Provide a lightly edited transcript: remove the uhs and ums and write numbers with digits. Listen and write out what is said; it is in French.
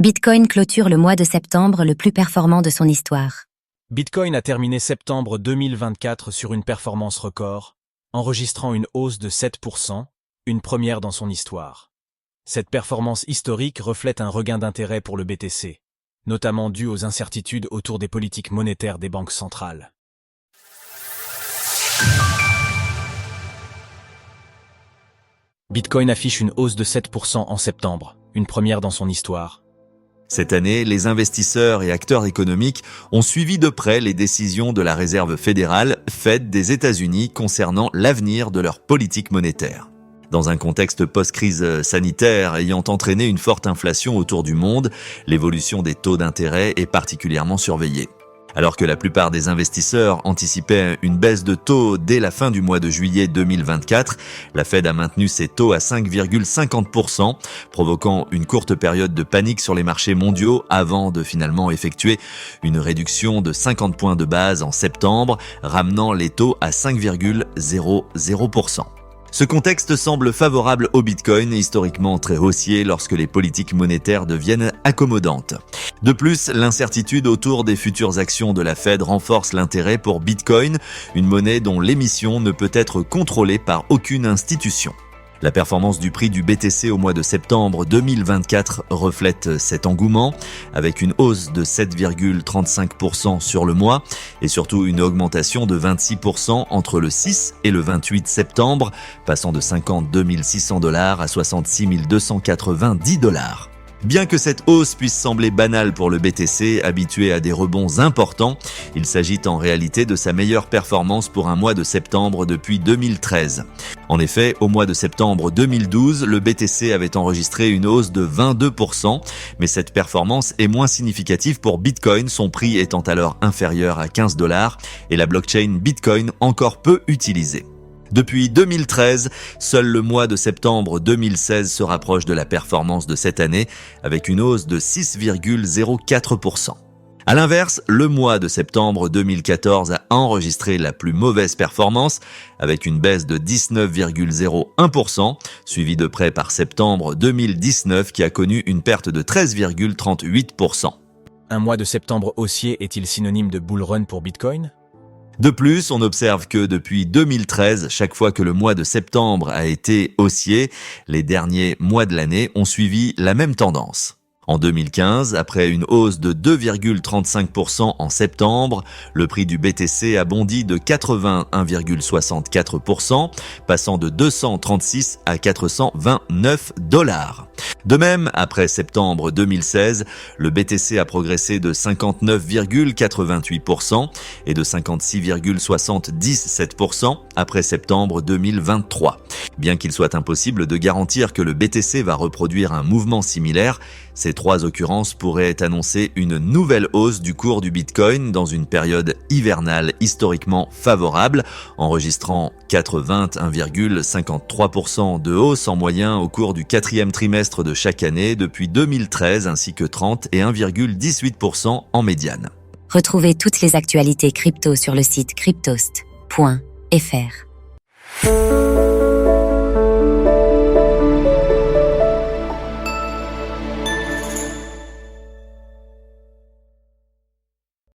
Bitcoin clôture le mois de septembre le plus performant de son histoire. Bitcoin a terminé septembre 2024 sur une performance record, enregistrant une hausse de 7%, une première dans son histoire. Cette performance historique reflète un regain d'intérêt pour le BTC, notamment dû aux incertitudes autour des politiques monétaires des banques centrales. Bitcoin affiche une hausse de 7% en septembre, une première dans son histoire. Cette année, les investisseurs et acteurs économiques ont suivi de près les décisions de la Réserve fédérale, Fed des États-Unis, concernant l'avenir de leur politique monétaire. Dans un contexte post-crise sanitaire ayant entraîné une forte inflation autour du monde, l'évolution des taux d'intérêt est particulièrement surveillée. Alors que la plupart des investisseurs anticipaient une baisse de taux dès la fin du mois de juillet 2024, la Fed a maintenu ses taux à 5,50%, provoquant une courte période de panique sur les marchés mondiaux avant de finalement effectuer une réduction de 50 points de base en septembre, ramenant les taux à 5,00%. Ce contexte semble favorable au Bitcoin, historiquement très haussier lorsque les politiques monétaires deviennent accommodantes. De plus, l'incertitude autour des futures actions de la Fed renforce l'intérêt pour Bitcoin, une monnaie dont l'émission ne peut être contrôlée par aucune institution. La performance du prix du BTC au mois de septembre 2024 reflète cet engouement, avec une hausse de 7,35% sur le mois et surtout une augmentation de 26% entre le 6 et le 28 septembre, passant de 52 600 $ à 66 290 $. Bien que cette hausse puisse sembler banale pour le BTC, habitué à des rebonds importants, il s'agit en réalité de sa meilleure performance pour un mois de septembre depuis 2013. En effet, au mois de septembre 2012, le BTC avait enregistré une hausse de 22%, mais cette performance est moins significative pour Bitcoin, son prix étant alors inférieur à 15 $ et la blockchain Bitcoin encore peu utilisée. Depuis 2013, seul le mois de septembre 2016 se rapproche de la performance de cette année, avec une hausse de 6,04%. À l'inverse, le mois de septembre 2014 a enregistré la plus mauvaise performance, avec une baisse de 19,01%, suivie de près par septembre 2019 qui a connu une perte de 13,38%. Un mois de septembre haussier est-il synonyme de bull run pour Bitcoin ? De plus, on observe que depuis 2013, chaque fois que le mois de septembre a été haussier, les derniers mois de l'année ont suivi la même tendance. En 2015, après une hausse de 2,35% en septembre, le prix du BTC a bondi de 81,64%, passant de 236 à 429 $. De même, après septembre 2016, le BTC a progressé de 59,88% et de 56,77% après septembre 2023. Bien qu'il soit impossible de garantir que le BTC va reproduire un mouvement similaire, ces trois occurrences pourraient annoncer une nouvelle hausse du cours du Bitcoin dans une période hivernale historiquement favorable, enregistrant 81,53% de hausse en moyen au cours du quatrième trimestre de chaque année depuis 2013 ainsi que 31,18% en médiane. Retrouvez toutes les actualités crypto sur le site cryptost.fr.